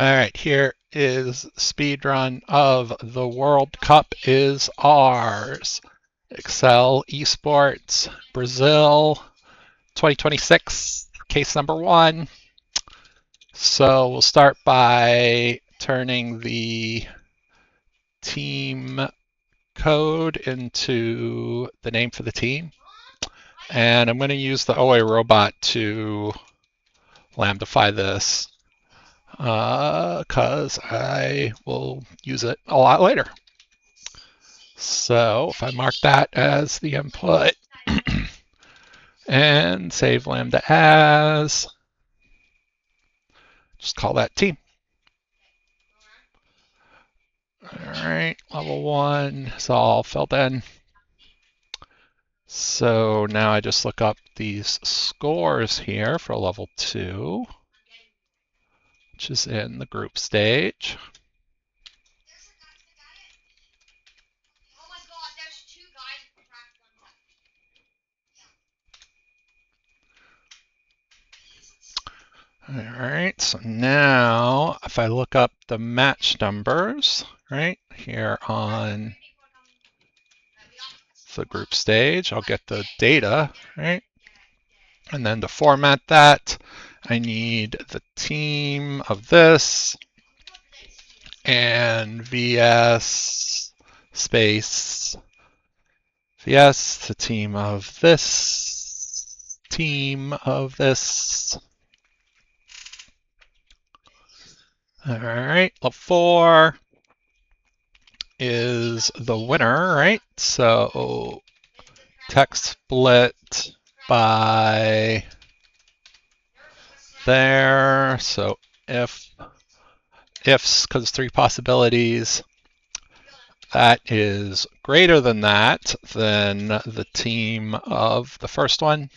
All right, here is speedrun of the World Cup is ours. Excel Esports Brazil 2026, case number 1. So we'll start by turning the team code into the name for the team. And I'm going to use the OA robot to lambdify this because I will use it a lot later. So if I mark that as the input and save lambda as, just call that team. All right, level 1 is all filled in. So now I just look up these scores here for level 2, which is in the group stage. All right, so now if I look up the match numbers, right, here on the group stage, I'll get the data, right? And then to format that, I need the team of this and VS space VS, the team of this, team of this. All right, level 4 is the winner, right? So text split by there. So ifs, because 3 possibilities, that is greater than that, then the team of the first one.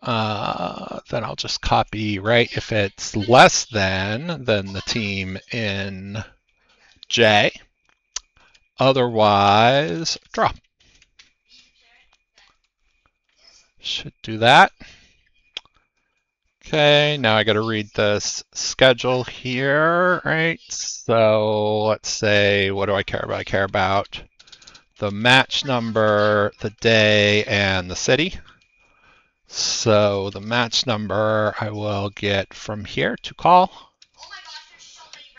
Then I'll just copy, right? If it's less than, then the team in J. Otherwise, draw. Should do that. Okay, now I got to read this schedule here, right? So let's say, what do I care about? I care about the match number, the day, and the city. So the match number I will get from here to call.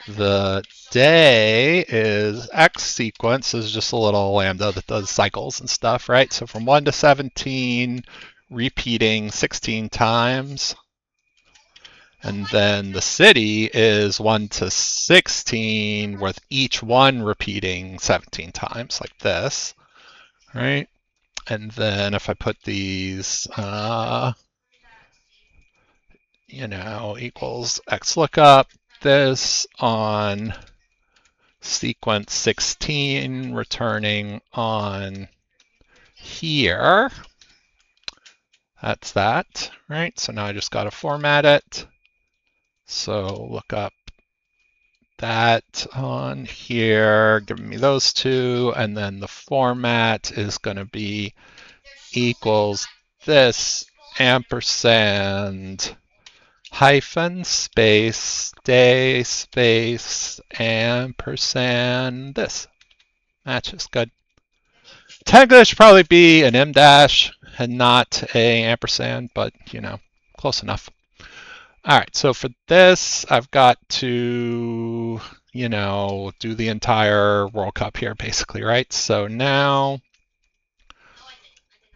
The day is X sequence, is just a little lambda that does cycles and stuff, right? So from 1 to 17, repeating 16 times. And then the city is 1 to 16, with each one repeating 17 times, like this, right? And then if I put these, equals X lookup, this on sequence 16, returning on here. That's that, right? So now I just got to format it. So look up that on here, giving me those 2, and then the format is going to be equals this ampersand hyphen space day space ampersand this. Matches good. Technically it should probably be an M dash and not a ampersand, but close enough. All right, so for this, I've got to, do the entire World Cup here, basically, right? So now,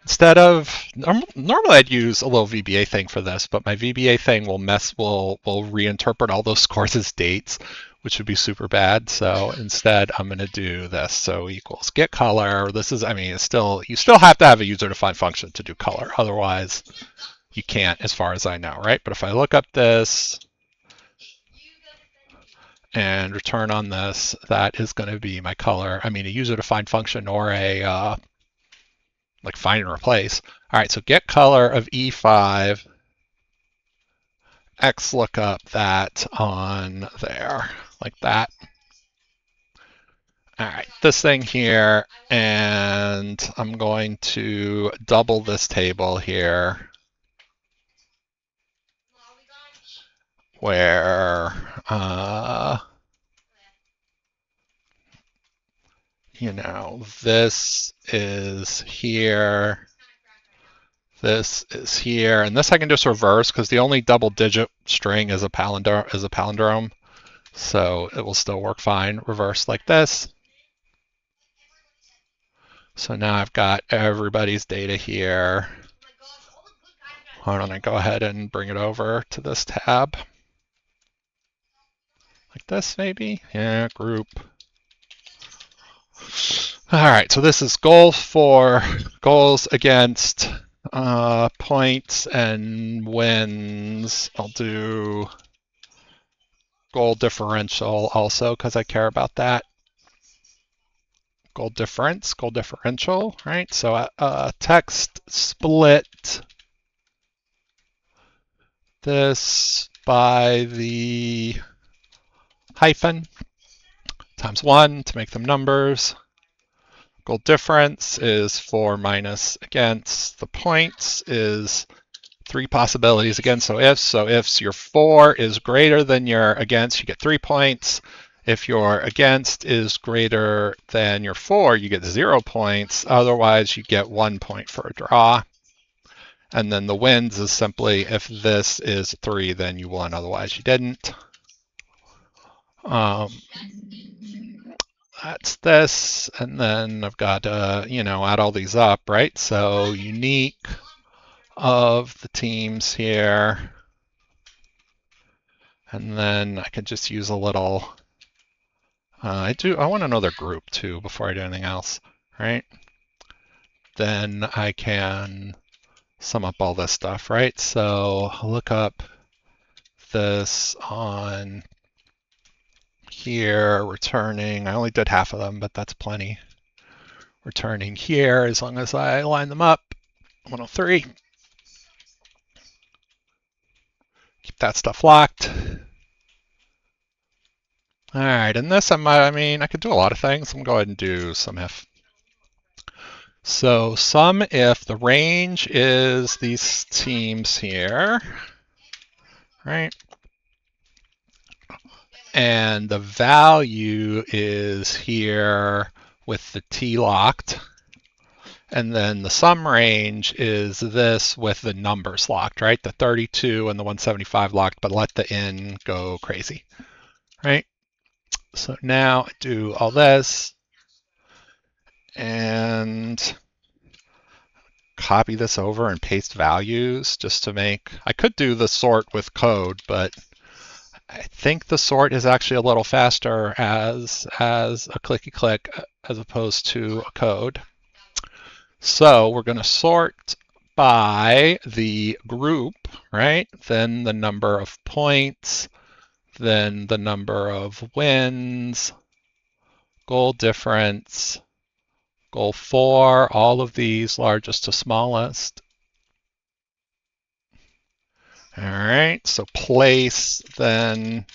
instead of, normally I'd use a little VBA thing for this, but my VBA thing will reinterpret all those scores as dates, which would be super bad. So instead, I'm going to do this. So equals get color. This is, it's still, you still have to have a user-defined function to do color. Otherwise, you can't, as far as I know, right? But if I look up this and return on this, that is going to be my color. A user-defined function or a like find and replace. All right, so get color of E5, X lookup that on there, like that. All right, this thing here, and I'm going to double this table here, where you know, this is here, this is here, and this I can just reverse because the only double-digit string is a palindrome, so it will still work fine. Reverse like this. So now I've got everybody's data here. Why don't I go ahead and bring it over to this tab? Like this, maybe? Yeah, group. All right, so this is goals against points and wins. I'll do goal differential also because I care about that. Goal differential, right? So text split this by the hyphen times 1 to make them numbers. Goal difference is 4 minus against. The points is 3 possibilities again. So if your 4 is greater than your against, you get 3 points. If your against is greater than your 4, you get 0 points. Otherwise, you get 1 point for a draw. And then the wins is simply if this is 3, then you won. Otherwise, you didn't. That's this, and then I've got to, add all these up, right? So unique of the teams here, and then I can just use a little. I want to know their group too before I do anything else, right? Then I can sum up all this stuff, right? So I'll look up this on here, returning. I only did half of them, but that's plenty. Returning here as long as I line them up. 103. Keep that stuff locked. All right, and this, I could do a lot of things. I'm going to go ahead and do sum if. So sum if the range is these teams here, right? And the value is here with the T locked. And then the sum range is this with the numbers locked, right? The 32 and the 175 locked, but let the in go crazy, right? So now I do all this and copy this over and paste values just to make, I could do the sort with code, but I think the sort is actually a little faster as a clicky click as opposed to a code. So we're going to sort by the group, right? Then the number of points, then the number of wins, goal difference, goal for, all of these largest to smallest. All right, so place then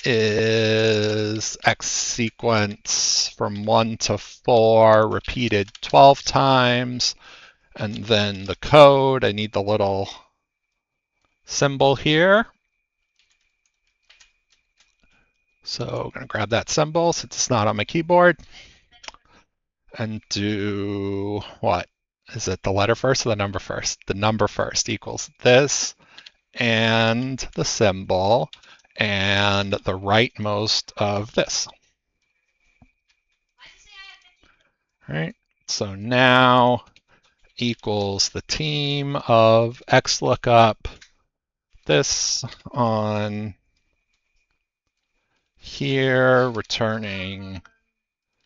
is X sequence from 1 to 4 repeated 12 times. And then the code, I need the little symbol here. So I'm going to grab that symbol since it's not on my keyboard and do what? Is it the letter first or the number first? The number first equals this and the symbol and the rightmost of this. All right, so now equals the team of XLOOKUP, this on here, returning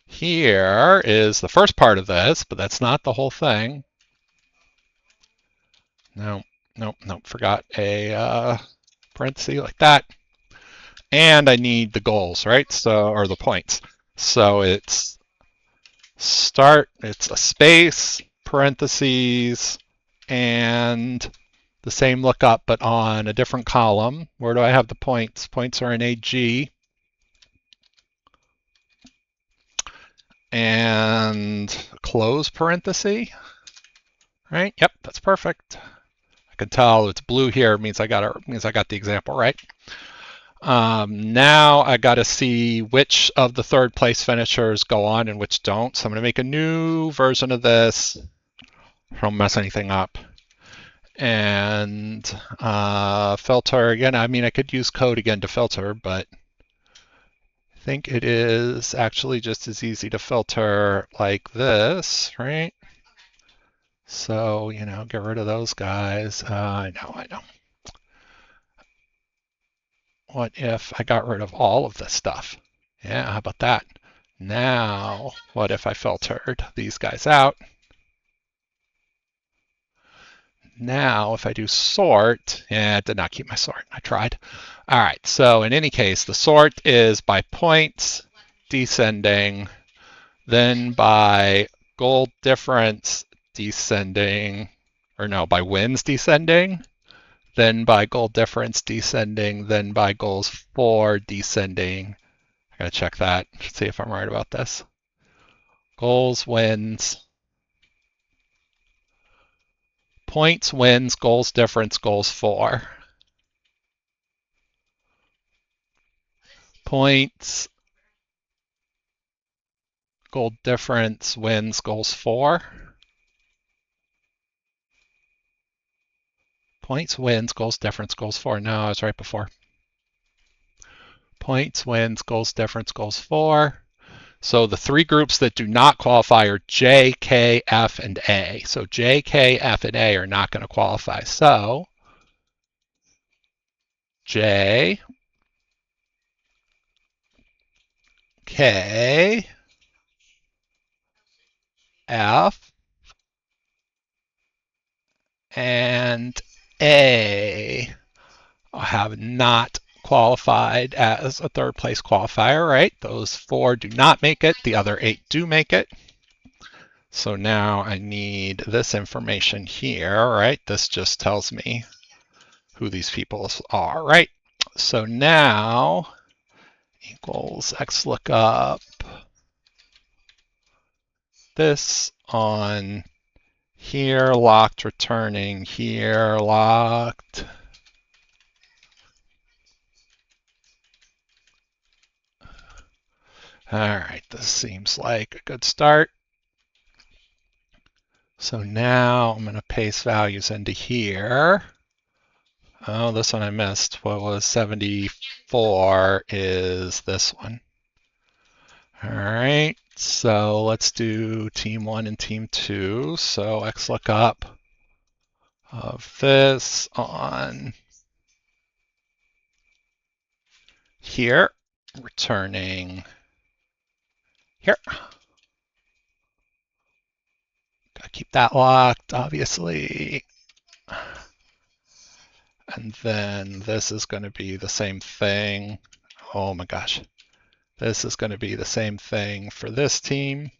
here is the first part of this, but that's not the whole thing. No, forgot a parenthesis like that. And I need the goals, right? So, or the points. So it's start, it's a space, parentheses, and the same lookup, but on a different column. Where do I have the points? Points are in AG. And close parenthesis, right? Yep, that's perfect. I can tell it's blue here, means I got the example right. Now I got to see which of the third place finishers go on and which don't. So I'm going to make a new version of this. Don't mess anything up. And filter again. I mean, I could use code again to filter, but I think it is actually just as easy to filter like this, right? So, get rid of those guys. I know. What if I got rid of all of this stuff? Yeah, how about that? Now, what if I filtered these guys out? Now, if I do sort, yeah, it did not keep my sort. I tried. All right, so in any case, the sort is by points descending, then by goal difference descending, or no, by wins descending, then by goal difference descending, then by goals for descending. I gotta check that, see if I'm right about this. Goals, wins, points, wins, goals difference, goals for. Points, goal difference, wins, goals for. Points, wins, goals difference, goals for. No, I was right before. Points, wins, goals difference, goals for. So the three groups that do not qualify are J, K, F, and A. So J, K, F, and A are not going to qualify. So J, K, F, and A have not qualified as a third place qualifier, right? Those 4 do not make it. The other 8 do make it. So now I need this information here, right? This just tells me who these people are, right? So now equals XLOOKUP this on here, locked, returning here, locked. All right, this seems like a good start. So now I'm going to paste values into here. Oh, this one I missed. What was 74 is this one. All right, so let's do team 1 and team 2. So XLOOKUP of this on here, returning here. Gotta keep that locked, obviously. And then this is going to be the same thing. Oh my gosh. This is going to be the same thing for this team.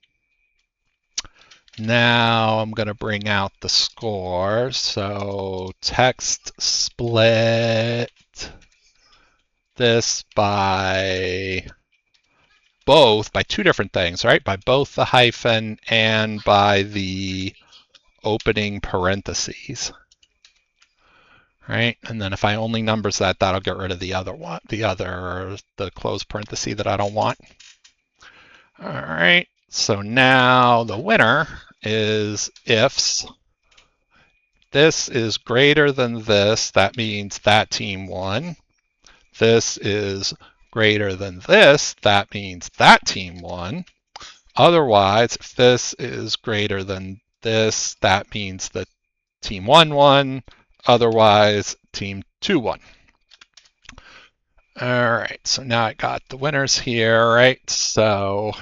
Now I'm going to bring out the scores. So text split this by both, by 2 different things, right? By both the hyphen and by the opening parentheses. Right? And then if I only numbers that, that'll get rid of the other one, the closed parenthesis that I don't want. All right, so now the winner is ifs. This is greater than this, that means that team won. This is greater than this, that means that team won. Otherwise, if this is greater than this, that means that team 1 won. Otherwise, team 2 won. All right, so now I got the winners here, right? So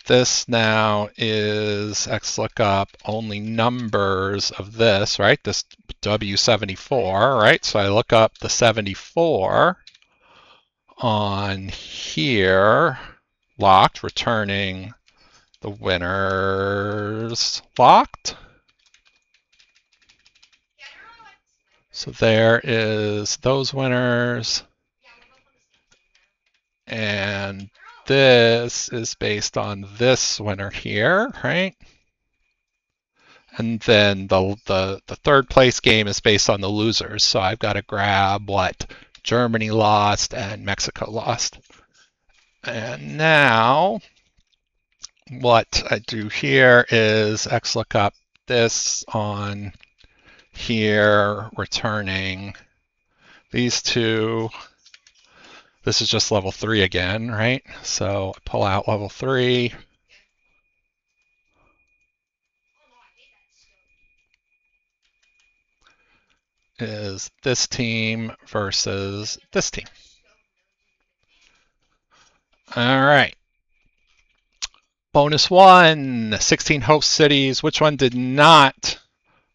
this now is XLOOKUP only numbers of this, right? This W74, right? So I look up the 74 on here, locked, returning the winners locked. So there is those winners. And this is based on this winner here, right? And then the third place game is based on the losers. So I've got to grab what? Germany lost, and Mexico lost. And now what I do here is XLOOKUP this on here, returning these two. This is just level 3 again, right? So I pull out level 3. Is this team versus this team. All right. Bonus 1, 16 host cities. Which one did not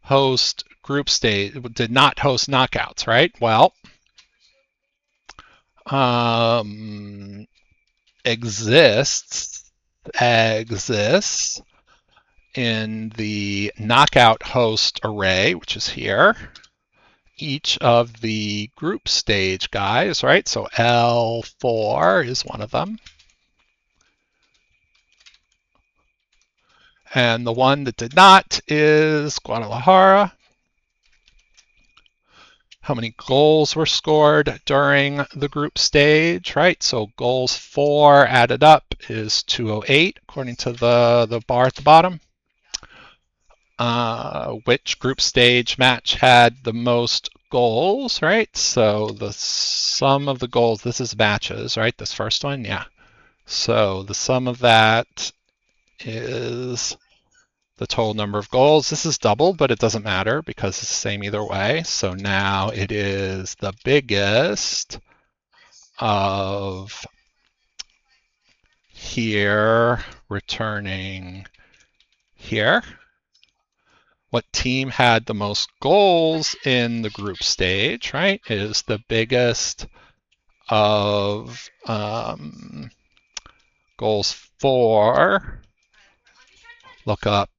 host group stage, did not host knockouts, right? Well, exists in the knockout host array, which is here, each of the group stage guys, right? So L4 is one of them. And the one that did not is Guadalajara. How many goals were scored during the group stage, right? So goals for added up is 208, according to the bar at the bottom. Which group stage match had the most goals, right? So the sum of the goals, this is matches, right? This first one, yeah. So the sum of that is the total number of goals. This is double, but it doesn't matter because it's the same either way. So now it is the biggest of here returning here. What team had the most goals in the group stage, right, is the biggest of goals for. Look up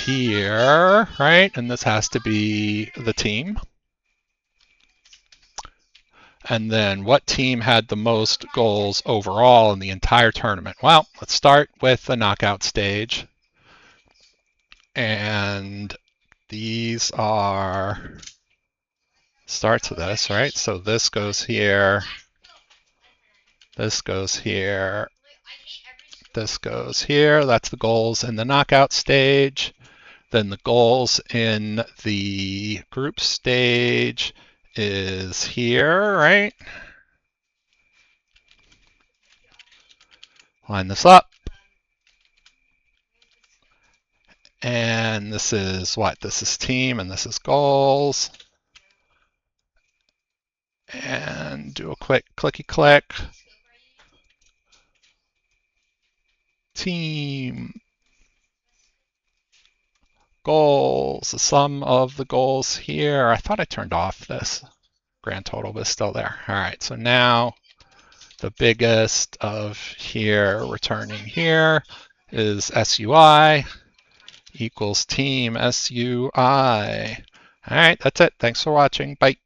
here, right? And this has to be the team. And then what team had the most goals overall in the entire tournament? Well, let's start with the knockout stage. And these are starts of this, right? So this goes here, this goes here, this goes here. That's the goals in the knockout stage. Then the goals in the group stage is here, right? Line this up. And this is what? This is team and this is goals. And do a quick clicky click. Team. Goals, the sum of the goals here. I thought I turned off this grand total, but it's still there. All right, so now the biggest of here returning here is SUI equals team SUI. All right, that's it. Thanks for watching. Bye.